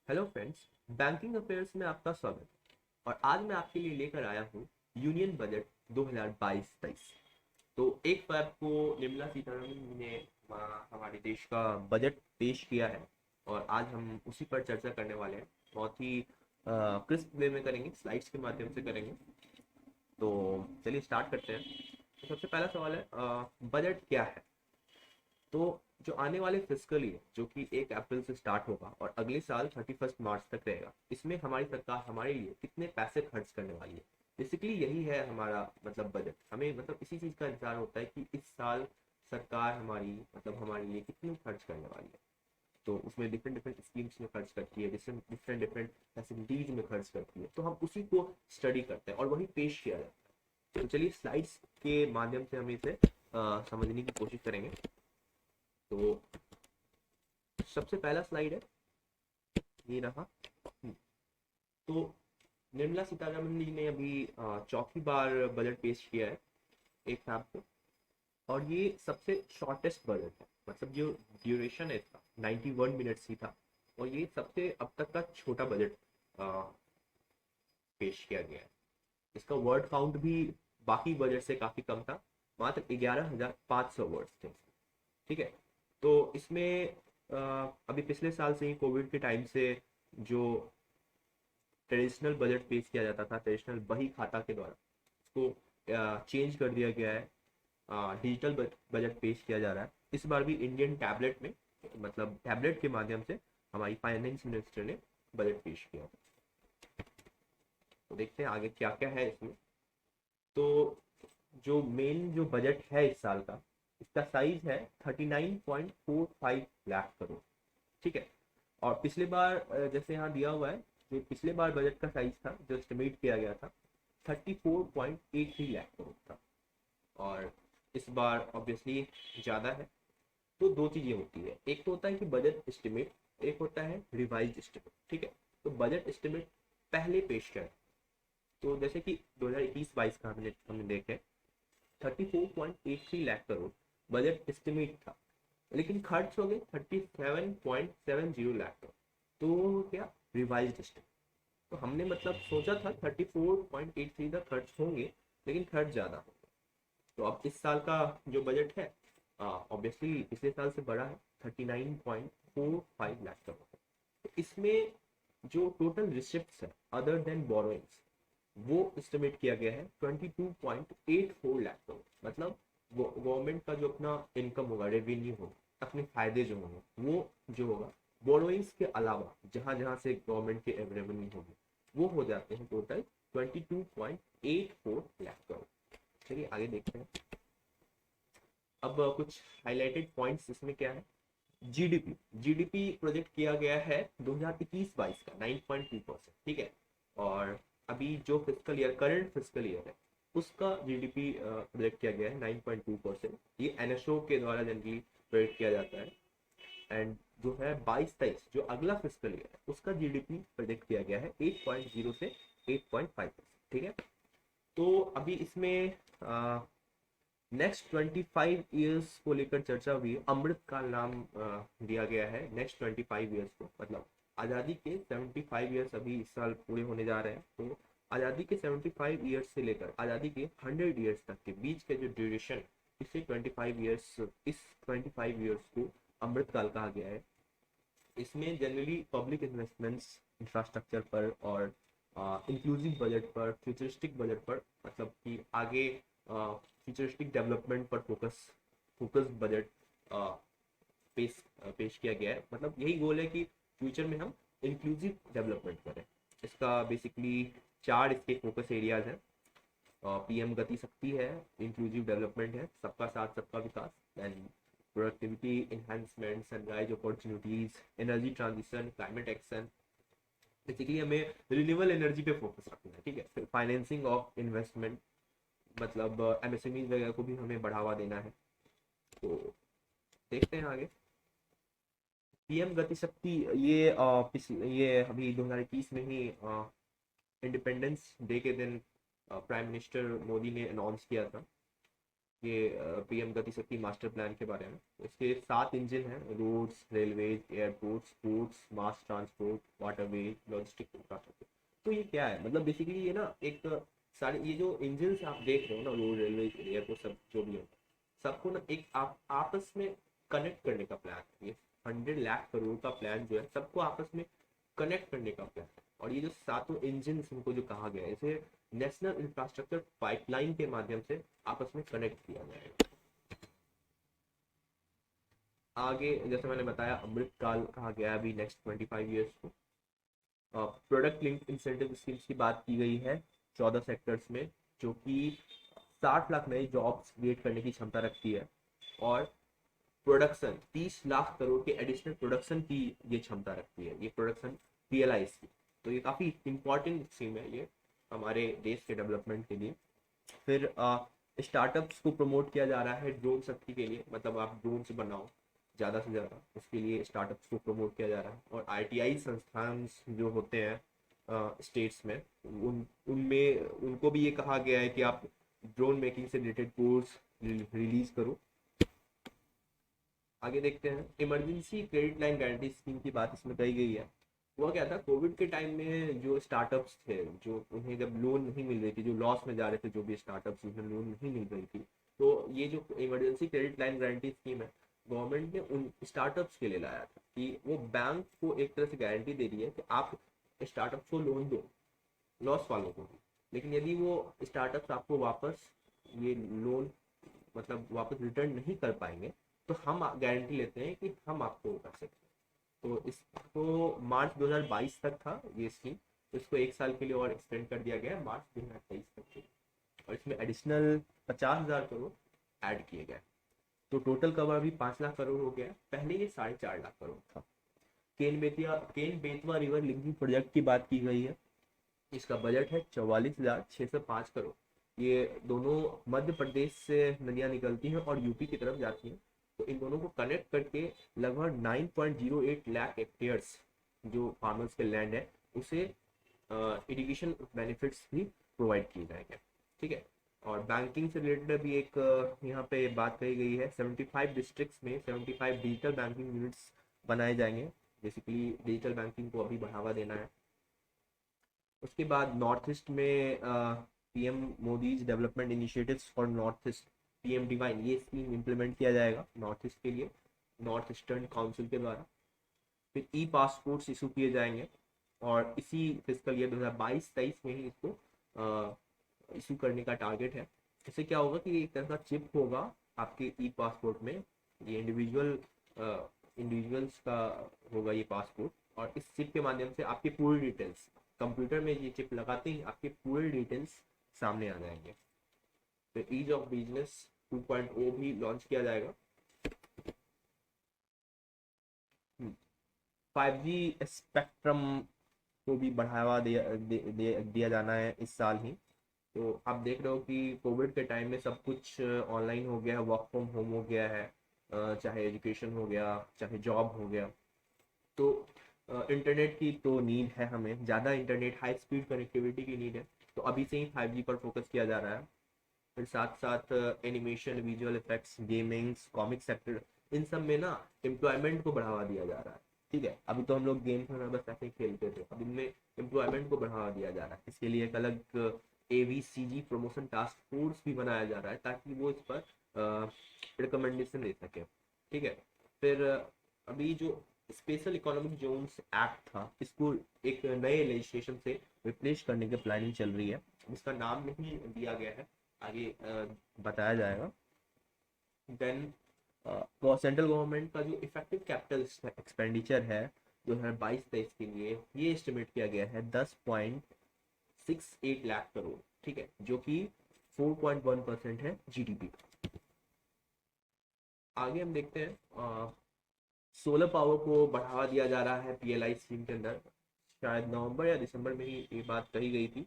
Hello friends, banking affairs में आपका स्वागत है। और आज मैं आपके लिए लेकर आया हूँ यूनियन बजट 2022-23। तो 1 फरवरी को निर्मला सीतारमण ने हमारे देश का बजट पेश किया है और आज हम उसी पर चर्चा करने वाले हैं। बहुत ही क्रिस्प वे में करेंगे, स्लाइड्स के माध्यम से करेंगे। तो चलिए स्टार्ट करते हैं। तो सबसे पहला सवाल है, बजट क्या है? तो जो आने वाले फिस्कल ईयर जो कि 1 अप्रैल से स्टार्ट होगा और अगले साल 31 मार्च तक रहेगा, इसमें हमारी सरकार हमारे लिए कितने पैसे खर्च करने वाली है। बेसिकली यही है हमारा मतलब बजट। हमें मतलब इसी चीज़ का इंतजार होता है कि इस साल सरकार हमारी मतलब हमारे लिए कितनी खर्च करने वाली है। तो उसमें डिफरेंट डिफरेंट स्कीम्स में खर्च करती है, डिफरेंट डिफरेंट डिफरेंट फैसिलिटीज में खर्च करती है। तो हम उसी को स्टडी करते हैं और वही पेश किया जाता है। तो चलिए स्लाइड्स के माध्यम से हम इसे समझने की कोशिश करेंगे। तो सबसे पहला स्लाइड है, ये रहा। तो निर्मला सीतारमण जी ने अभी चौथी बार बजट पेश किया है 1 फरवरी को। और ये सबसे शॉर्टेस्ट बजट है, मतलब जो ड्यूरेशन है इसका 91 मिनट्स ही था। और ये सबसे अब तक का छोटा बजट पेश किया गया है। इसका वर्ड काउंट भी बाकी बजट से काफी कम था, मात्र 11,500 वर्ड्स थे। ठीक है। तो इसमें अभी पिछले साल से ही कोविड के टाइम से जो ट्रेडिशनल बजट पेश किया जाता था, ट्रेडिशनल बही खाता के द्वारा, उसको चेंज कर दिया गया है। डिजिटल बजट पेश किया जा रहा है। इस बार भी इंडियन टैबलेट में, मतलब टैबलेट के माध्यम से हमारी फाइनेंस मिनिस्टर ने बजट पेश किया। तो देखते हैं आगे क्या क्या है इसमें। तो जो मेन जो बजट है इस साल का, इसका साइज है 39.45 लाख करोड़। ठीक है। और पिछले बार जैसे यहाँ दिया हुआ है, जो पिछले बार बजट का साइज था जो एस्टिमेट किया गया था 34.83 लाख करोड़ था। और इस बार ऑब्वियसली ज़्यादा है। तो दो चीज़ें होती है, एक तो होता है कि बजट एस्टिमेट, एक होता है रिवाइज एस्टिमेट। ठीक है। तो बजट एस्टिमेट पहले पेश किया। तो जैसे कि 2021-22 का हमने देखे 34.83 लाख करोड़ बजट एस्टिमेट था, लेकिन खर्च हो गए 37.70 लाख करोड़। तो वो क्या, रिवाइज एस्टिमेट। तो हमने मतलब सोचा था 34.83 तक खर्च होंगे, लेकिन खर्च ज़्यादा हो। तो अब इस साल का जो बजट है ऑब्वियसली पिछले साल से बड़ा है, 39.45 लाख करोड़। तो इसमें जो टोटल रिसिप्ट है अदर देन बोरोइंग्स, वो एस्टिमेट किया गया है 22.84 लाख करोड़। मतलब गवर्नमेंट का जो अपना इनकम होगा, रेवेन्यू होगा, अपने फायदे जो होंगे वो जो होगा बोरोइंग्स के अलावा, जहां जहां से गवर्नमेंट के रेवेन्यू होंगे वो हो जाते हैं टोटल 22.84 लाख करोड़। चलिए आगे देखते हैं। अब कुछ हाईलाइटेड पॉइंट्स इसमें क्या है। जीडीपी जीडीपी प्रोजेक्ट किया गया है 2021-22 का 9.2%। ठीक है। और अभी जो physical year, current physical year है, उसका जीडीपी प्रोजेक्ट किया गया है 9.2%। ये एनएसओ के द्वारा जनरली प्रोजेक्ट किया जाता है। एंड जो है 22-23 जो अगला फिजिकल ईयर है, उसका जीडीपी प्रोजेक्ट किया गया है 8.0 से 8.5%। ठीक है। तो अभी इसमें नेक्स्ट 25 ईयर्स को लेकर चर्चा हुई है। अमृत का नाम दिया गया है नेक्स्ट 25 ईयर्स को। मतलब आज़ादी के 75 ईयर्स अभी इस साल पूरे होने जा रहे हैं। तो आज़ादी के 75 ईयर्स से लेकर आज़ादी के 100 ईयर्स तक के बीच के जो ड्यूरेशन, इसे 25 ईयर्स, इस 25 ईयर्स को अमृतकाल कहा गया है। इसमें जनरली पब्लिक इन्वेस्टमेंट्स इंफ्रास्ट्रक्चर पर और इंक्लूसिव बजट पर, फ्यूचरिस्टिक बजट पर, मतलब कि आगे फ्यूचरिस्टिक डेवलपमेंट पर फोकस बजट पेश पेश किया गया है। मतलब यही गोल है कि फ्यूचर में हम इंक्लूसिव डेवलपमेंट करें। इसका बेसिकली 4 इसके फोकस एरियाज हैं। पीएम गति शक्ति है, इंक्लूसिव डेवलपमेंट है, सबका साथ सबका विकास, and productivity enhancement, sunrise opportunities, energy transition, climate action. Basically हमें रिन्यूएबल एनर्जी पे फोकस रखना है। ठीक है। फिर फाइनेंसिंग ऑफ इन्वेस्टमेंट, मतलब एमएसएमई वगैरह को भी हमें बढ़ावा देना है। तो देखते हैं आगे। पीएम गति शक्ति, ये ये अभी 2021 में ही इंडिपेंडेंस डे के दिन प्राइम मिनिस्टर मोदी ने अनाउंस किया था ये पीएम गति शक्ति मास्टर प्लान के बारे में। इसके 7 इंजन हैं, roads, railways, airports, ports, mass transport, waterways, logistic infrastructure. तो ये क्या है, मतलब बेसिकली ये ना एक सारे ये जो इंजन आप देख रहे हो ना, रोड, रेलवे, एयरपोर्ट, सब जो भी हो, सबको ना एक आपस में कनेक्ट करने का प्लान है। ये 100 लाख करोड़ का प्लान जो है, सबको आपस में कनेक्ट करने का प्लान है। और ये जो सातों इंजन इनको जो कहा गया है, इसे नेशनल इंफ्रास्ट्रक्चर पाइपलाइन के माध्यम से आपस में कनेक्ट किया जाएगा। आगे जैसे मैंने बताया, अमृत काल कहा गया है अभी नेक्स्ट 25 ईयर्स को। प्रोडक्ट लिंक्ड इंसेंटिव स्कीम्स की बात की गई है 14 सेक्टर्स में, जो कि 60 लाख नए जॉब्स क्रिएट करने की क्षमता रखती है। और प्रोडक्शन 30 लाख करोड़ के एडिशनल प्रोडक्शन की ये क्षमता रखती है, ये प्रोडक्शन पीएलआई की। तो ये काफ़ी इंपॉर्टेंट स्कीम है ये हमारे देश के डेवलपमेंट के लिए। फिर स्टार्टअप्स को प्रमोट किया जा रहा है ड्रोन शक्ति के लिए, मतलब आप ड्रोन से बनाओ ज़्यादा से ज़्यादा, उसके लिए स्टार्टअप्स को प्रमोट किया जा रहा है। और आईटीआई संस्थान जो होते हैं स्टेट्स में, उनमें उनको भी ये कहा गया है कि आप ड्रोन मेकिंग से रिलेटेड कोर्स रिलीज करो। आगे देखते हैं, emergency credit line guarantee scheme की बात इसमें कही गई है। हुआ क्या था, कोविड के टाइम में जो स्टार्टअप्स थे, जो उन्हें जब लोन नहीं मिल रही थी, जो लॉस में जा रहे थे, जो भी स्टार्टअप्स उन्हें लोन नहीं मिल रही थी, तो ये जो emergency credit line guarantee scheme है, गवर्नमेंट ने उन स्टार्टअप्स के लिए लाया था कि वो बैंक को एक तरह से गारंटी दे रही है कि आप स्टार्टअप्स को लोन दो, लॉस वालों को भी, लेकिन यदि वो स्टार्टअप्स आपको वापस ये लोन मतलब वापस रिटर्न नहीं कर पाएंगे, तो हम गारंटी लेते हैं कि हम आपको कर सकते हैं। तो इसको मार्च 2022 तक था ये स्कीम, तो इसको 1 साल के लिए और एक्सटेंड कर दिया गया मार्च 2023 तक के लिए। और इसमें एडिशनल 50,000 करोड़ ऐड किए गए, तो टोटल कवर अभी 5 लाख करोड़ हो गया। पहले ये 4.5 लाख करोड़ था। Ken Betwa river linking project की बात की गई है। इसका बजट है 44,605 करोड़। ये दोनों मध्य प्रदेश से नदियाँ निकलती हैं और यूपी की तरफ जाती हैं, तो इन दोनों को कनेक्ट करके लगभग 9.08 लाख हेक्टेयर्स जो फार्मर्स के लैंड है, उसे इरिगेशन बेनिफिट्स भी प्रोवाइड किए जाएंगे। ठीक है। और बैंकिंग से रिलेटेड भी एक यहाँ पे बात कही गई है, 75 डिस्ट्रिक्ट्स में 75 डिजिटल बैंकिंग यूनिट्स बनाए जाएंगे। बेसिकली डिजिटल बैंकिंग को अभी बढ़ावा देना है। उसके बाद नॉर्थ ईस्ट में PM Modi's development initiatives for north east, PM divine, ये स्कीम इम्प्लीमेंट किया जाएगा नॉर्थ ईस्ट के लिए, नॉर्थ ईस्टर्न काउंसिल के द्वारा। फिर ई पासपोर्ट्स इशू किए जाएंगे, और इसी फिजिकल ईयर 2022-23 में ही इसको इशू करने का टारगेट है। इससे क्या होगा कि एक तरह का चिप होगा आपके ई पासपोर्ट में, ये इंडिविजुअल्स का होगा ये पासपोर्ट, और इस चिप के माध्यम से आपकी पूरी डिटेल्स, कंप्यूटर में ये चिप लगाते ही आपके पूरे डिटेल्स सामने आ जाएंगे। फिर ईज ऑफ बिजनेस 2.0 भी लॉन्च किया जाएगा। 5G स्पेक्ट्रम को भी बढ़ावा दिया जाना है इस साल ही। तो आप देख रहे हो कि कोविड के टाइम में सब कुछ ऑनलाइन हो गया है, वर्क फ्रॉम होम हो गया है, चाहे एजुकेशन हो गया, चाहे जॉब हो गया। तो इंटरनेट की तो नीड है, हमें ज़्यादा इंटरनेट, हाई स्पीड कनेक्टिविटी की नीड है। तो अभी से ही 5G पर फोकस किया जा रहा है। फिर साथ साथ animation, visual effects, gamings, comic sector, इन सब में ना एम्प्लॉयमेंट को बढ़ावा दिया जा रहा है। ठीक है, अभी तो हम लोग गेम्स में बस ऐसे ही खेलते थे, अब इनमें एम्प्लॉयमेंट को बढ़ावा दिया जा रहा है। इसके लिए एक अलग AVCG प्रमोशन टास्क फोर्स भी बनाया जा रहा है, ताकि वो इस पर रिकमेंडेशन दे सके। ठीक है। फिर अभी जो स्पेशल इकोनॉमिक जोन्स एक्ट था, इसको एक नए लेजिस्लेशन से रिप्लेस करने की प्लानिंग चल रही है। इसका नाम नहीं दिया गया है, आगे बताया जाएगा। देन सेंट्रल गवर्नमेंट का जो इफेक्टिव कैपिटल एक्सपेंडिचर है 2022-23 के लिए, ये एस्टिमेट किया गया है 10.68 लाख करोड़। ठीक है, जो कि 4.1% है GDP का। आगे हम देखते हैं, सोलर पावर को बढ़ावा दिया जा रहा है PLI स्कीम के अंदर। शायद नवंबर या दिसंबर में ही ये बात कही गई थी।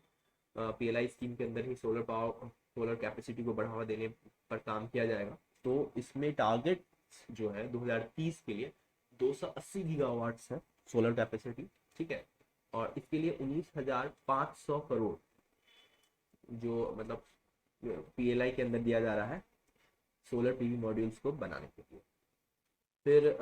PLI स्कीम के अंदर ही सोलर कैपेसिटी को बढ़ावा देने पर काम किया जाएगा। तो इसमें टारगेट जो है 2030 के लिए 280 गीगावाट्स है सोलर कैपेसिटी। ठीक है। और इसके लिए 19,500 करोड़ जो मतलब PLI के अंदर दिया जा रहा है, सोलर पीवी मॉड्यूल्स को बनाने के लिए। फिर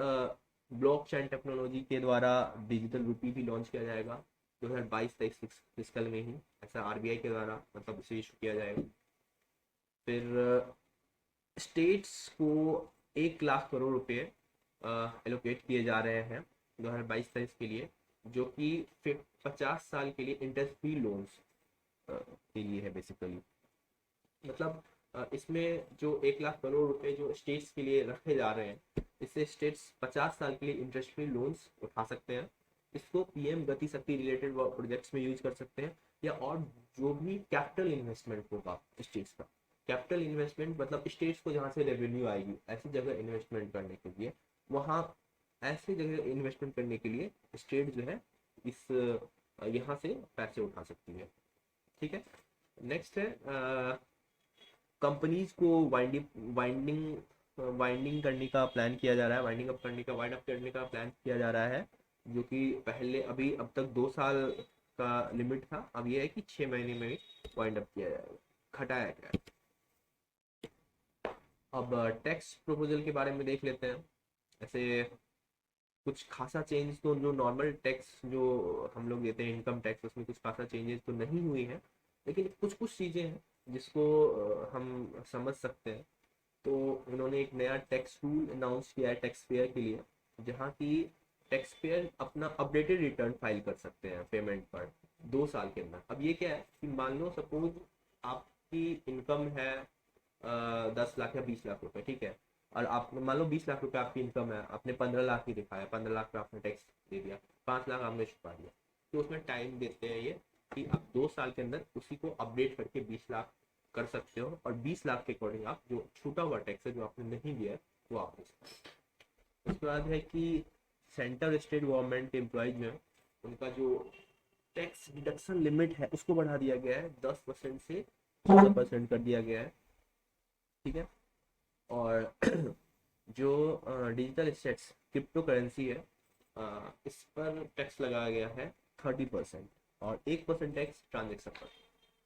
ब्लॉकचेन टेक्नोलॉजी के द्वारा डिजिटल रुपी भी लॉन्च किया जाएगा 2022-23 फिस्कल में ही, ऐसा आरबीआई के द्वारा मतलब इसे इशू किया जाएगा। फिर स्टेट्स को 1 लाख करोड़ रुपए एलोकेट किए जा रहे हैं 2022-23 के लिए, जो कि 50 साल के लिए इंटरेस्ट फ्री लोन्स के लिए है बेसिकली। मतलब इसमें जो 1 लाख करोड़ रुपए जो स्टेट्स के लिए रखे जा रहे हैं, इससे स्टेट्स 50 साल के लिए इंटरेस्ट फ्री लोन्स उठा सकते हैं। इसको पीएम गति शक्ति रिलेटेड प्रोजेक्ट्स में यूज कर सकते हैं, या और जो भी कैपिटल इन्वेस्टमेंट होगा स्टेट्स का। कैपिटल इन्वेस्टमेंट मतलब स्टेट्स को जहाँ से रेवेन्यू आएगी ऐसी जगह इन्वेस्टमेंट करने के लिए, वहाँ ऐसे जगह इन्वेस्टमेंट करने के लिए स्टेट जो है इस यहाँ से पैसे उठा सकती है। ठीक है। नेक्स्ट है कंपनीज को वाइंडिंग करने का प्लान किया जा रहा है, वाइंड अप करने का प्लान किया जा रहा है, जो कि पहले अभी अब तक 2 साल का लिमिट था, अब ये है कि 6 महीने में वाइंड अप किया जाएगा, घटाया गया है। अब टैक्स प्रपोजल के बारे में देख लेते हैं। ऐसे कुछ खासा चेंज तो जो नॉर्मल टैक्स जो हम लोग देते हैं इनकम टैक्स, उसमें कुछ खासा चेंजेस तो नहीं हुई है, लेकिन कुछ कुछ चीज़ें हैं जिसको हम समझ सकते हैं। तो उन्होंने एक नया टैक्स रूल अनाउंस किया है टैक्स पेयर के लिए, जहाँ की टैक्स पेयर अपना अपडेटेड रिटर्न फाइल कर सकते हैं पेमेंट पर 2 साल के अंदर। अब ये क्या है कि मान लो सपोज आपकी इनकम है 10 लाख या 20 लाख रुपए, ठीक है, और आप मान लो 20 लाख रुपए आपकी इनकम है, आपने 15 लाख ही दिखाया, 15 लाख पे आपने टैक्स दे दिया, 5 लाख आपने छुपा दिया, तो उसमें टाइम देते हैं ये कि आप 2 साल के अंदर उसी को अपडेट करके 20 लाख कर सकते हो, और 20 लाख के अकॉर्डिंग आप जो छूटा हुआ टैक्स है जो आपने नहीं दिया है वो आप दे सकते हो। उसके बाद है कि सेंट्रल स्टेट गवर्नमेंट एम्प्लॉयज जो है उनका जो टैक्स डिडक्शन लिमिट है उसको बढ़ा दिया गया है, 10% से 14% कर दिया गया है। ठीक है। और जो डिजिटल एसेट्स क्रिप्टो करेंसी है, इस पर टैक्स लगाया गया है 30% और 1% टैक्स ट्रांजेक्शन पर।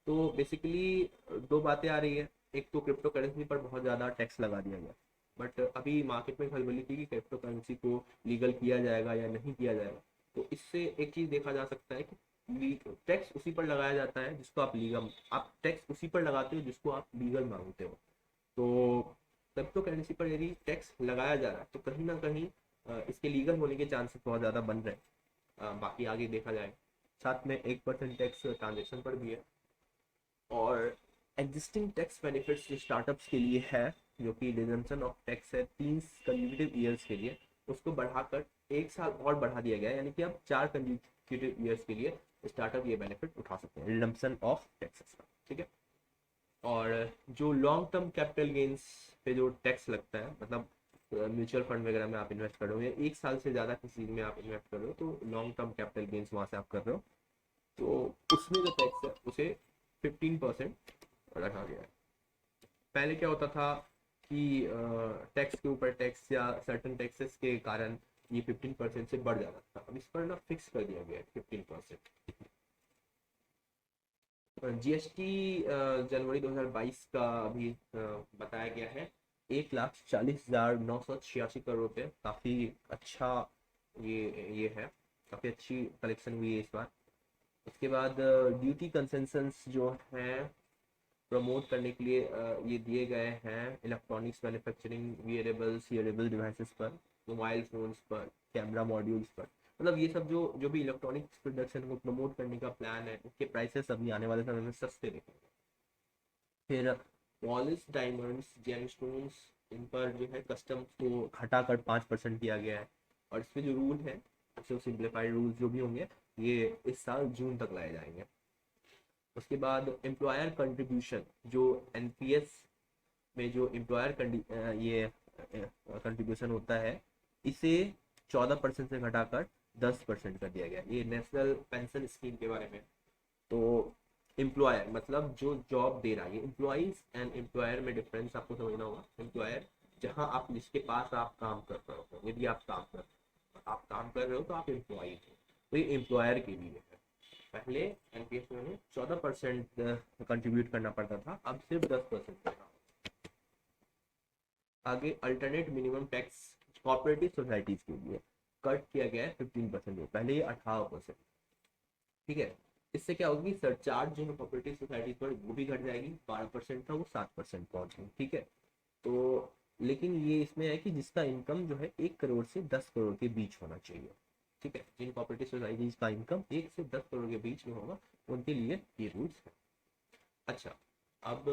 तो बेसिकली दो बातें आ रही है, एक तो क्रिप्टो करेंसी पर बहुत ज़्यादा टैक्स लगा दिया गया, बट अभी मार्केट में खलबली थी कि क्रिप्टो करेंसी को लीगल किया जाएगा या नहीं किया जाएगा। तो इससे एक चीज़ देखा जा सकता है कि टैक्स उसी पर लगाया जाता है जिसको आप टैक्स उसी पर लगाते हो जिसको आप लीगल मांगते हो। तो क्रिप्टो करेंसी पर यदि टैक्स लगाया जा रहा है तो कहीं ना कहीं इसके लीगल होने के चांसेस बहुत ज़्यादा बन रहे हैं। बाकी आगे देखा जाए। साथ में 1% टैक्स ट्रांजेक्शन पर भी है, और एग्जिस्टिंग टैक्स बेनिफिट्स जो स्टार्टअप्स के लिए है, जो कि डिडम्पशन ऑफ टैक्स है 3 कंसेक्यूटिव ईयर्स के लिए, उसको बढ़ाकर 1 साल और बढ़ा दिया गया है, यानी कि अब 4 कंसेक्यूटिव ईयर्स के लिए स्टार्टअप ये बेनिफिट उठा सकते हैं रिडम्पशन ऑफ टैक्सेस का। ठीक है। और जो लॉन्ग टर्म कैपिटल गेन्स पे जो टैक्स लगता है, मतलब म्यूचुअल फंड वगैरह में आप इन्वेस्ट कर रहे हो या 1 साल से ज़्यादा किसी चीज़ में आप इन्वेस्ट कर रहे हो, तो लॉन्ग टर्म कैपिटल गेन्स वहाँ से आप कर रहे हो, तो उसमें जो टैक्स है उसे 15% रखा गया है। पहले क्या होता था कि टैक्स के ऊपर टैक्स या सर्टन टैक्सेस के कारण ये 15% से बढ़ जाता था, अब इस पर ना फिक्स कर दिया गया है 15%। जीएसटी जनवरी 2022 का अभी बताया गया है 1,40,986 करोड़ रुपये, काफ़ी अच्छा ये है, काफ़ी अच्छी कलेक्शन हुई है इस बार। उसके बाद ड्यूटी कंसेशंस जो हैं प्रमोट करने के लिए ये दिए गए हैं इलेक्ट्रॉनिक्स मैन्युफैक्चरिंग, वियरेबल डिवाइसेस पर, मोबाइल फोन्स पर, कैमरा मॉड्यूल्स पर। मतलब ये सब जो भी इलेक्ट्रॉनिक्स प्रोडक्शन को प्रमोट करने का प्लान है, उसके प्राइसेस अभी आने वाले समय में सस्ते दिखेंगे। फिर पॉलिश डायमंड्स, जेमस्टोन्स, इन पर जो है कस्टम्स को घटाकर 5% किया गया है, और इसमें जो रूल है जो सिंप्लीफाइड रूल्स जो भी होंगे ये इस साल जून तक लाए जाएंगे। उसके बाद एम्प्लॉयर कंट्रीब्यूशन, जो एनपीएस में जो एम्प्लॉयर ये कंट्रीब्यूशन होता है, इसे 14% से घटाकर 10% कर दिया गया। ये नेशनल पेंशन स्कीम के बारे में। तो एम्प्लॉयर मतलब जो जॉब दे रहा है, ये एम्प्लॉइज एंड एम्प्लॉयर में डिफरेंस आपको समझना होगा। एम्प्लॉयर जहां आप जिसके पास आप काम कर रहे हो, यदि आप काम कर रहे हो तो आप एम्प्लॉई हो, तो ये एम्प्लॉयर के लिए है। पहले एनपीएस में 14% कंट्रीब्यूट करना पड़ता था, अब सिर्फ 10% करना। आगे alternate minimum tax cooperative societies के लिए कट किया गया है 15%, पहले ये 18%। ठीक है, इससे क्या होगी, सरचार्ज जो है कॉपरेटिव सोसाइटीज पर वो भी घट जाएगी, 12% था वो 7% पहुंच गई। ठीक है, तो लेकिन ये इसमें है कि जिसका इनकम जो है 1 करोड़ से 10 करोड़ के बीच होना चाहिए। ठीक है, जिन कॉपरेटिव सोसाइटीज का इनकम 1 से 10 करोड़ के बीच में होगा उनके लिए ये रूल्स है। अच्छा, अब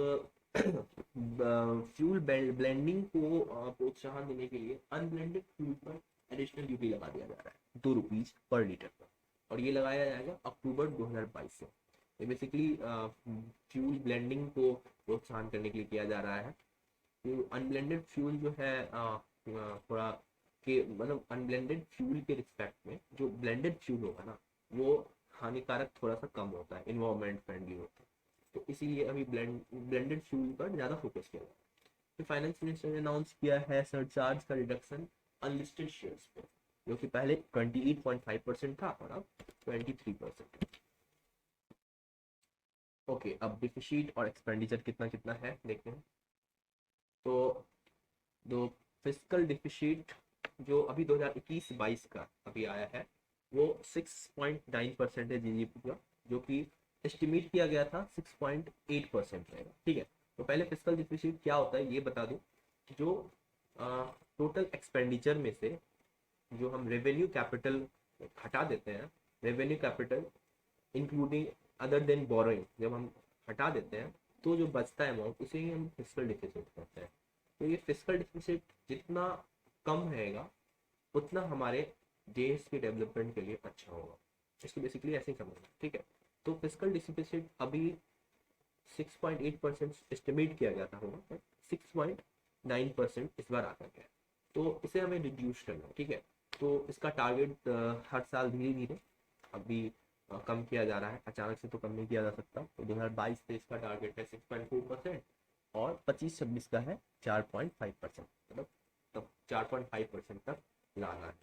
फ्यूल ब्लेंडिंग को प्रोत्साहन देने के लिए अनब्लेंडेड फ्यूल पर एडिशनल ड्यूटी लगा दिया जा रहा है, 2 रुपीज पर लीटर पर, और ये लगाया जाएगा अक्टूबर 2022 से। ये बेसिकली फ्यूल ब्लेंडिंग को प्रोत्साहन करने के लिए किया जा रहा है। तो अनब्लेंडेड फ्यूल जो है थोड़ा के मतलब अनब्लेंडेड फ्यूल के रिस्पेक्ट में जो ब्लेंडेड फ्यूल होगा ना वो हानिकारक थोड़ा सा कम होता है, इन्वायरमेंट फ्रेंडली होता है, तो इसीलिए अभी ब्लेंडेड फ्यूल पर ज़्यादा फोकस किया जाए। फिर फाइनेंस मिनिस्टर ने अनाउंस किया है सरचार्ज का रिडक्शन अनलिस्टेड शेयर्स पे, जो कि पहले 28.5% था और अब 23%। ओके, अब डिफिसिट और एक्सपेंडिचर कितना कितना है देखते हैं। तो दो फिजिकल डिफिसिट जो अभी 2021-22 का अभी आया है वो 6.9% है जीडीपी का, जो कि एस्टिमेट किया गया था 6.8% रहेगा। ठीक है, तो पहले फिजिकल डिफिसिट क्या होता है ये बता दूं। जो टोटल एक्सपेंडिचर में से जो हम रेवेन्यू कैपिटल हटा देते हैं, revenue capital including other than borrowing, जब हम हटा देते हैं तो जो बचता है अमाउंट उसे ही हम फिजिकल डिफिसिट कहते हैं। तो ये फिजिकल डिफिसिट जितना कम रहेगा उतना हमारे देश के डेवलपमेंट के लिए अच्छा होगा। इसको बेसिकली ऐसे ही समझना। ठीक है, तो फिजिकल डिफिसिट अभी 6.8% एस्टिमेट किया गया था होगा, 6.9% इस बार आता गया, तो इसे हमें रिड्यूस करना है। ठीक है, तो इसका टारगेट हर साल धीरे धीरे अभी कम किया जा रहा है, अचानक से तो कम नहीं किया जा सकता। तो 2022 से इसका टारगेट है 6.4% और 25-26 का है 4.5%, मतलब तब 4.5% तक लाना है।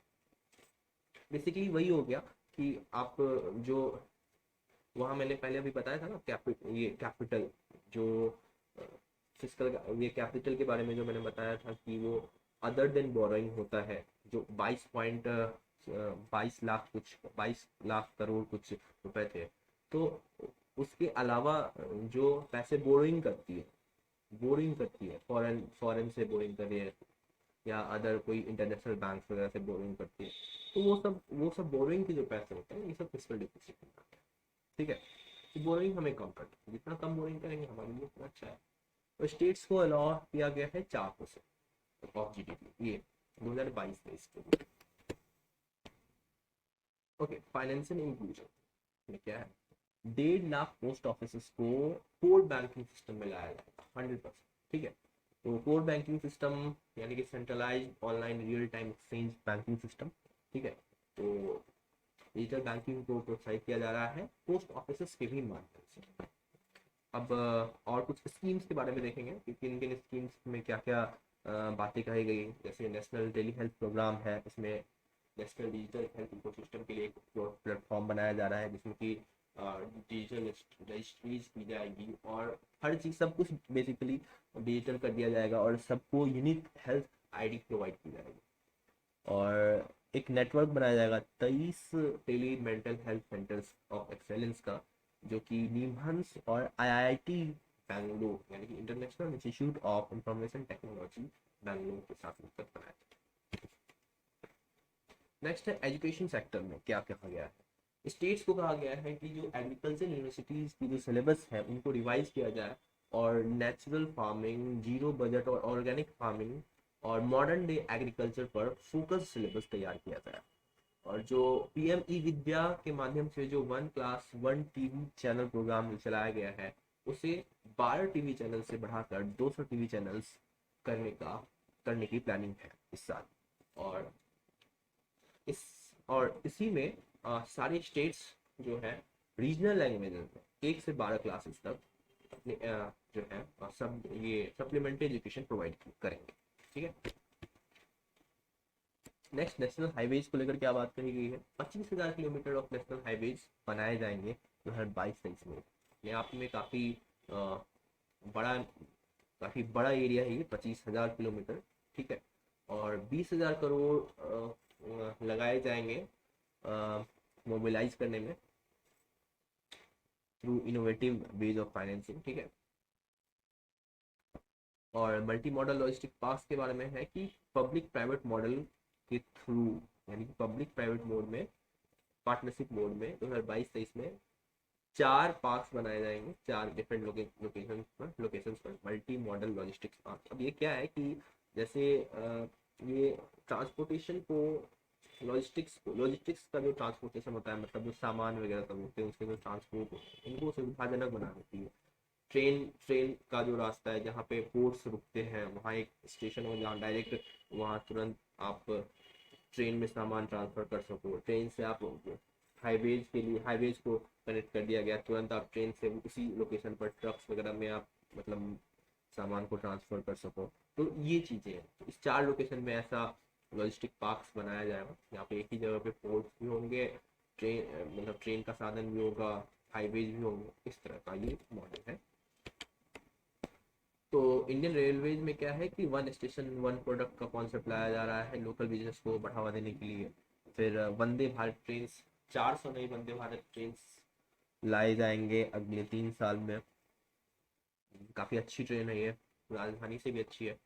बेसिकली वही हो गया कि आप जो वहाँ मैंने पहले अभी बताया था ना ये कैपिटल जो फिजिकल, ये कैपिटल के बारे में जो मैंने बताया था कि वो अदर देन बोरोइंग होता है, जो 22 लाख कुछ 22 लाख करोड़ कुछ रुपए थे। तो उसके अलावा जो पैसे बोरिंग करती है फॉरेन फॉरेन से बोरिंग कर रही है या अदर कोई इंटरनेशनल बैंक वगैरह से बोरिंग करती है, तो वो सब बोरिंग के जो पैसे होते हैं ये सब फिजिकल डिफिसिट में आते हैं। ठीक है, तो बोरिंग हमें कम करना है, जितना कम बोरिंग करेंगे हमारे लिए उतना अच्छा है। तो स्टेट्स को अलाउ किया गया है 4% ऑफ जीडीपी, ये 2022-23 के लिए। ओके, फाइनेंशियल इंक्लूजन में क्या है, 1.5 लाख पोस्ट ऑफिस को कोर बैंकिंग सिस्टम में लाया जाएगा 100%। ठीक है, तो कोर बैंकिंग सिस्टम यानी कि centralise online real time exchange banking system. ठीक है, तो डिजिटल बैंकिंग को प्रोत्साहित किया जा रहा है पोस्ट ऑफिस के भी माध्यम से। अब और कुछ स्कीम्स के बारे में देखेंगे कि किन किन स्कीम्स में क्या क्या बातें कही गई। जैसे नेशनल टेली हेल्थ प्रोग्राम है, इसमें नेशनल डिजिटल हेल्थ इकोसिस्टम के लिए एक प्लेटफॉर्म बनाया जा रहा है जिसमें कि डिजिटल रजिस्ट्रीज की जाएगी और हर चीज़ सब कुछ बेसिकली डिजिटल कर दिया जाएगा और सबको यूनिक हेल्थ आईडी प्रोवाइड की जाएगी। और एक नेटवर्क बनाया जाएगा 23 tele mental health centres of excellence का, जो कि निम्हांस और आईआईटी बैंगलोर यानी कि international institute of information technology Bangalore के साथ मिलकर बनाया। नेक्स्ट है एजुकेशन सेक्टर में क्या कहा गया है। स्टेट्स को कहा गया है कि जो एग्रीकल्चर यूनिवर्सिटीज की जो सिलेबस है उनको रिवाइज किया जाए और नेचुरल फार्मिंग, जीरो बजट और ऑर्गेनिक फार्मिंग और मॉडर्न डे एग्रीकल्चर पर फोकस सिलेबस तैयार किया जाए। और जो पीएम ई विद्या के माध्यम से जो 1 क्लास 1 टीवी चैनल प्रोग्राम चलाया गया है उसे 12 टीवी चैनल से बढ़ाकर 200 टीवी चैनल्स करने की प्लानिंग है इस साल। और इस और इसी में सारे स्टेट्स जो है रीजनल लैंग्वेज में 1 से 12 क्लासेस तक अपने जो है सब ये सप्लीमेंट्री एजुकेशन प्रोवाइड करेंगे। ठीक है, नेक्स्ट नेशनल हाईवेज को लेकर क्या बात कही गई है, 25,000 किलोमीटर ऑफ नेशनल हाईवेज बनाए जाएंगे 2022-23 में। ये आप में बड़ा काफ़ी बड़ा एरिया है ये 25,000 किलोमीटर ठीक है, और 20,000 करोड़ लगाए जाएंगे मोबिलाइज करने में through innovative ways of financing. ठीक है, और मल्टी मॉडल लॉजिस्टिक पार्क्स के बारे में है कि पब्लिक प्राइवेट मॉडल के थ्रू, यानी कि पब्लिक प्राइवेट मोड में, पार्टनरशिप मोड में 2022-23 में 4 पार्क्स बनाए जाएंगे, 4 डिफरेंट लोकेशंस पर मल्टी मॉडल लॉजिस्टिक्स पार्क। अब ये क्या है कि जैसे ये ट्रांसपोर्टेशन को, लॉजिस्टिक्स का जो ट्रांसपोर्टेशन होता है, मतलब जो सामान वगैरह सब होते हैं उसके जो ट्रांसपोर्ट, इनको सुविधाजनक बना देती है। ट्रेन का जो रास्ता है, जहाँ पे पोर्ट्स रुकते हैं, वहाँ एक स्टेशन हो जहाँ डायरेक्ट वहाँ तुरंत आप ट्रेन में सामान ट्रांसफर कर सको। ट्रेन से आप हाईवेज के लिए, हाईवेज को कनेक्ट कर दिया गया, तुरंत आप ट्रेन से उसी लोकेशन पर ट्रक्स वगैरह में आप मतलब सामान को ट्रांसफर कर सको। तो ये चीज़ें हैं, तो इस 4 लोकेशन में ऐसा लॉजिस्टिक पार्क्स बनाया जाएगा। यहाँ पे एक ही जगह पे पोर्ट्स भी होंगे, ट्रेन मतलब ट्रेन का साधन भी होगा, हाईवेज भी होंगे, इस तरह का ये मॉडल है। तो इंडियन रेलवेज में क्या है कि 1 स्टेशन 1 प्रोडक्ट का कॉन्सेप्ट लाया जा रहा है लोकल बिजनेस को बढ़ावा देने के लिए। फिर वंदे भारत ट्रेन, 400 नई वंदे भारत ट्रेन लाए जाएंगे अगले 3 साल में। काफ़ी अच्छी ट्रेन है ये, राजधानी से भी अच्छी है।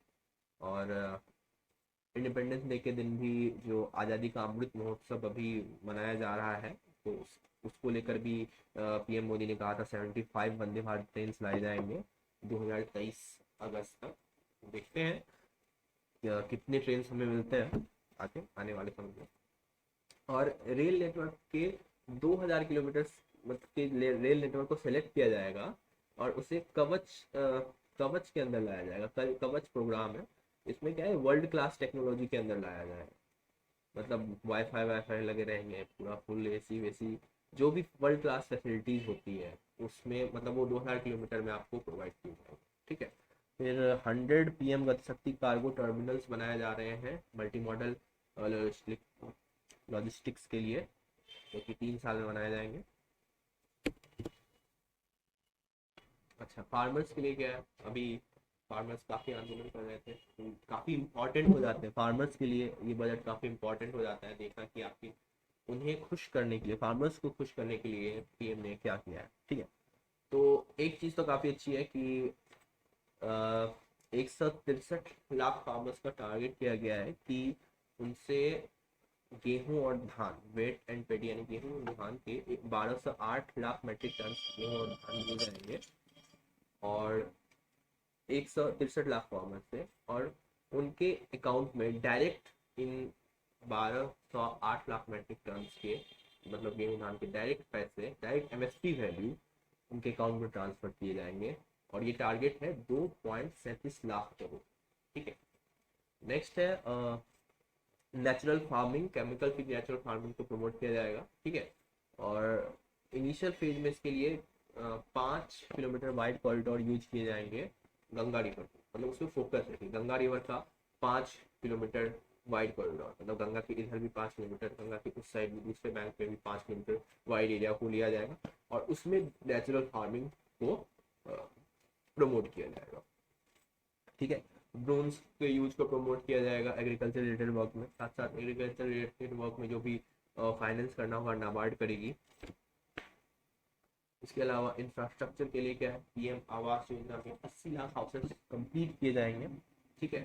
और इंडिपेंडेंस डे के दिन भी जो आज़ादी का अमृत महोत्सव अभी मनाया जा रहा है, तो उसको लेकर भी पीएम मोदी ने कहा था 75 वंदे भारत ट्रेन लाई जाएंगे 2023 अगस्त तक। देखते हैं कितने ट्रेन हमें मिलते हैं आगे आने वाले समय में। और रेल नेटवर्क के 2000 किलोमीटर मतलब के रेल नेटवर्क को सेलेक्ट किया जाएगा और उसे कवच के अंदर लाया जाएगा। कवच प्रोग्राम है, इसमें क्या है, वर्ल्ड क्लास टेक्नोलॉजी के अंदर लाया जाएगा। मतलब वाईफाई लगे रहेंगे, पूरा फुल एसी वेसी, जो भी वर्ल्ड क्लास फैसिलिटीज होती है उसमें, मतलब वो 2000 किलोमीटर में आपको प्रोवाइड की जाएगी। ठीक है, फिर 100 पीएम गति शक्ति कार्गो टर्मिनल्स बनाए जा रहे हैं मल्टी मॉडल लॉजिस्टिक्स के लिए, जो कि 3 साल में बनाए जाएंगे। अच्छा, फार्मर्स के लिए क्या है, अभी फार्मर्स काफ़ी आंदोलन कर रहे थे, तो काफ़ी इंपॉर्टेंट हो जाते हैं फार्मर्स के लिए, ये बजट काफ़ी इंपॉर्टेंट हो जाता है। देखा कि आपकी उन्हें खुश करने के लिए, फार्मर्स को खुश करने के लिए पीएम ने क्या किया है। ठीक है, तो एक चीज़ तो काफ़ी अच्छी है कि 163 लाख फार्मर्स का टारगेट किया गया है कि उनसे गेहूं और धान, वेट एंड पेडी यानी गेहूं और धान के 1208 लाख मेट्रिक टन गेहूं और धान मिल जाएंगे, और 163 लाख फार्मर से, और उनके अकाउंट में डायरेक्ट इन 1208 लाख मेट्रिक टन के, मतलब गेहूं धान के डायरेक्ट पैसे, डायरेक्ट एमएसपी वैल्यू उनके अकाउंट में ट्रांसफर किए जाएंगे, और ये टारगेट है 2.37 लाख करोड़। ठीक है, नेक्स्ट है natural farming, chemical free natural farming को प्रमोट किया जाएगा। ठीक है, और इनिशियल फेज में इसके लिए 5 किलोमीटर वाइड कॉरिडोर यूज किए जाएंगे गंगा रिवर, मतलब उसमें फोकस है गंगा रिवर का 5 किलोमीटर वाइड कॉरिडोर, मतलब गंगा के इधर भी 5 किलोमीटर, गंगा के उस साइड भी दूसरे बैंक पे भी 5 किलोमीटर वाइड एरिया को लिया जाएगा, और उसमें नेचुरल फार्मिंग को प्रमोट किया जाएगा। ठीक है, ड्रोन्स के यूज को प्रमोट किया जाएगा एग्रीकल्चर रिलेटेड वर्क में, साथ साथ एग्रीकल्चर रिलेटेड वर्क में जो भी फाइनेंस करना होगा नाबार्ड करेगी। इसके अलावा इंफ्रास्ट्रक्चर के लिए क्या है, पीएम आवास योजना में 80 लाख हाउसेस कंप्लीट किए जाएंगे। ठीक है,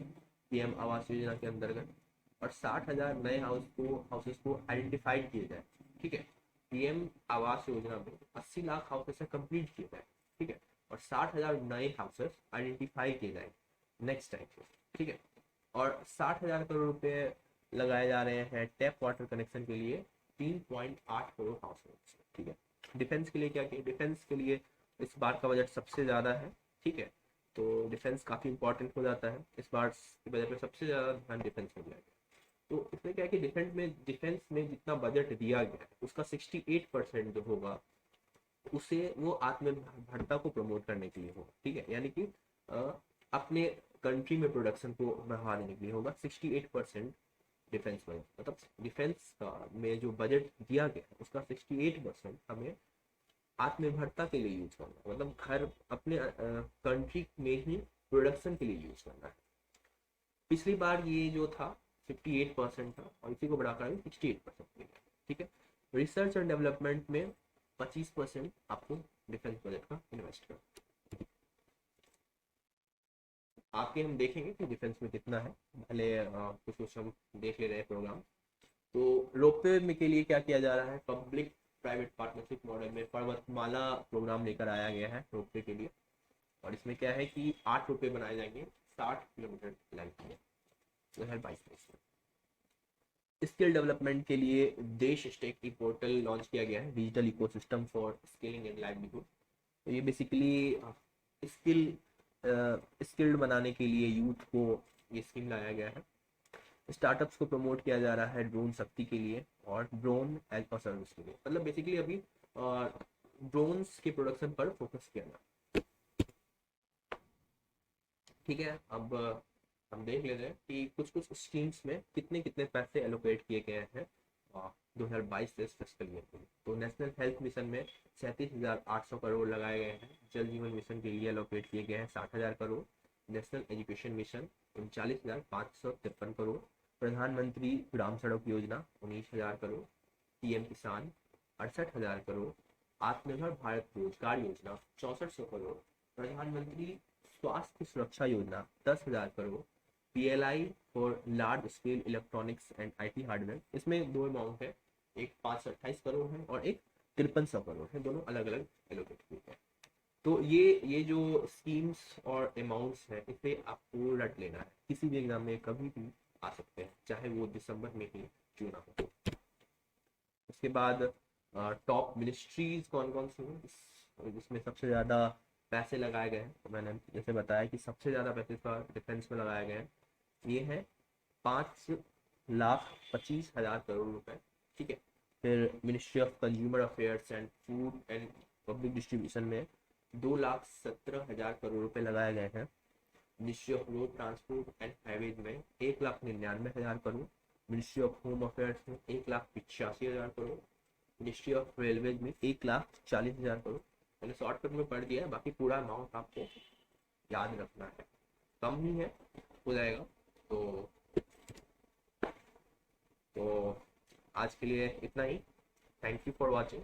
पीएम आवास योजना के अंतर्गत, और 60,000 नए हाउसेस को आइडेंटिफाइड किए जाए। ठीक है, पीएम आवास योजना में 80 लाख हाउसेस कंप्लीट किए जाए। ठीक है, और 60,000 नए हाउसेस आइडेंटिफाई किए जाए नेक्स्ट टाइम से। ठीक है, और 60,000 करोड़ रुपए लगाए जा रहे हैं टैप वाटर कनेक्शन के लिए 3.8 करोड़ हाउस। ठीक है, डिफेंस के लिए क्या किया, डिफेंस के लिए इस बार का बजट सबसे ज़्यादा है। ठीक है, तो डिफेंस काफ़ी इंपॉर्टेंट हो जाता है, इस बार के बजट में सबसे ज़्यादा ध्यान डिफेंस में दिया गया। तो इसमें क्या है कि डिफेंस में जितना बजट दिया गया है उसका 68% जो होगा उसे वो आत्मनिर्भरता को प्रमोट करने के लिए होगा। ठीक है, यानी कि अपने कंट्री में प्रोडक्शन को बढ़ा देने के लिए होगा। 68% डिफेंस बजट, मतलब डिफेंस का में जो बजट दिया गया है उसका 68% हमें आत्मनिर्भरता के लिए यूज करना है, मतलब घर अपने कंट्री में ही प्रोडक्शन के लिए यूज करना है। पिछली बार ये जो था 58% था और इसी को बढ़ाकर 68% मिल गया। ठीक है, रिसर्च एंड डेवलपमेंट में 25% आपको डिफेंस बजट का इन्वेस्ट करना। आपके हम देखेंगे कि डिफेंस में कितना है, पहले कुछ कुछ हम देख ले रहे हैं प्रोग्राम। तो रोपवे में के लिए क्या किया जा रहा है, पब्लिक प्राइवेट पार्टनरशिप मॉडल में पर्वतमाला प्रोग्राम लेकर आया गया है रोपवे के लिए। और इसमें क्या है कि 8 रोपवे बनाए जाएंगे 60 किलोमीटर लेंथ में 2022 में। स्किल डेवलपमेंट के लिए देश स्टेक की पोर्टल लॉन्च किया गया है, digital ecosystem for skilling and livelihood. तो ये बेसिकली स्किल्ड बनाने के लिए यूथ को ये स्कीम लाया गया है। स्टार्टअप्स को प्रमोट किया जा रहा है ड्रोन शक्ति के लिए और ड्रोन एज अ सर्विस के लिए। मतलब बेसिकली अभी ड्रोन्स के प्रोडक्शन पर फोकस किया जा रहा है। ठीक है, अब हम देख लेते हैं कि कुछ कुछ स्कीम्स में कितने कितने पैसे एलोकेट किए गए हैं 2022 से फिस्कल ईयर के लिए। तो नेशनल हेल्थ मिशन में 37,800 करोड़ लगाए गए हैं। जल जीवन मिशन के लिए एलोकेट किए गए हैं 60,000 crore. National education mission 39,553 crore. प्रधानमंत्री ग्राम सड़क योजना 19,000 करोड़। पीएम किसान 68,000 करोड़। आत्मनिर्भर भारत रोजगार योजना 6400 करोड़। प्रधानमंत्री स्वास्थ्य सुरक्षा योजना 10,000 crore. PLI for large scale electronics and IT hardware, इसमें दो अमाउंट है, एक 528 करोड़ है और एक 5300 करोड़ है, दोनों अलग अलग एलोकेट किए हैं। तो ये जो स्कीम्स और अमाउंट्स है इसे आपको रट लेना है, किसी भी एग्जाम में कभी भी आ सकते हैं, चाहे वो दिसंबर में ही क्यों ना हो। उसके बाद टॉप मिनिस्ट्रीज कौन कौन सी हैं, जिसमें सबसे ज़्यादा पैसे लगाए गए हैं। तो मैंने जैसे बताया कि सबसे ज़्यादा पैसे का डिफेंस में लगाए गए हैं, ये है 5,25,000 करोड़ रुपए। ठीक है, फिर ministry of consumer affairs and food and public distribution में 2,17,000 करोड़ रुपए लगाए गए हैं। Ministry of road transport and highways में 1,99,000 crore. Ministry of home affairs में 1,85,000 करोड़। मिनिस्ट्री ऑफ रेलवेज में 1,40,000 करोड़। मैंने शॉर्टकट में पढ़ दिया है, बाकी पूरा अमाउंट आपको याद रखना है, कम ही है, हो जाएगा। तो आज के लिए इतना ही। Thank you for watching.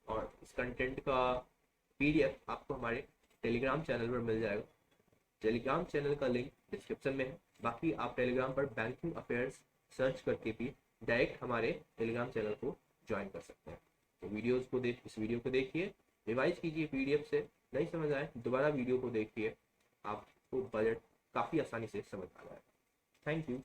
और इस कंटेंट का PDF आपको हमारे टेलीग्राम चैनल पर मिल जाएगा। टेलीग्राम चैनल का लिंक डिस्क्रिप्शन में है। बाकी आप टेलीग्राम पर बैंकिंग अफेयर्स सर्च करके भी डायरेक्ट हमारे टेलीग्राम चैनल को ज्वाइन कर सकते हैं। तो इस वीडियो को देखिए, रिवाइज कीजिए, PDF से नहीं समझ आए दोबारा वीडियो को देखिए, आपको बजट काफ़ी आसानी से समझ आ जाएगा। Thank you.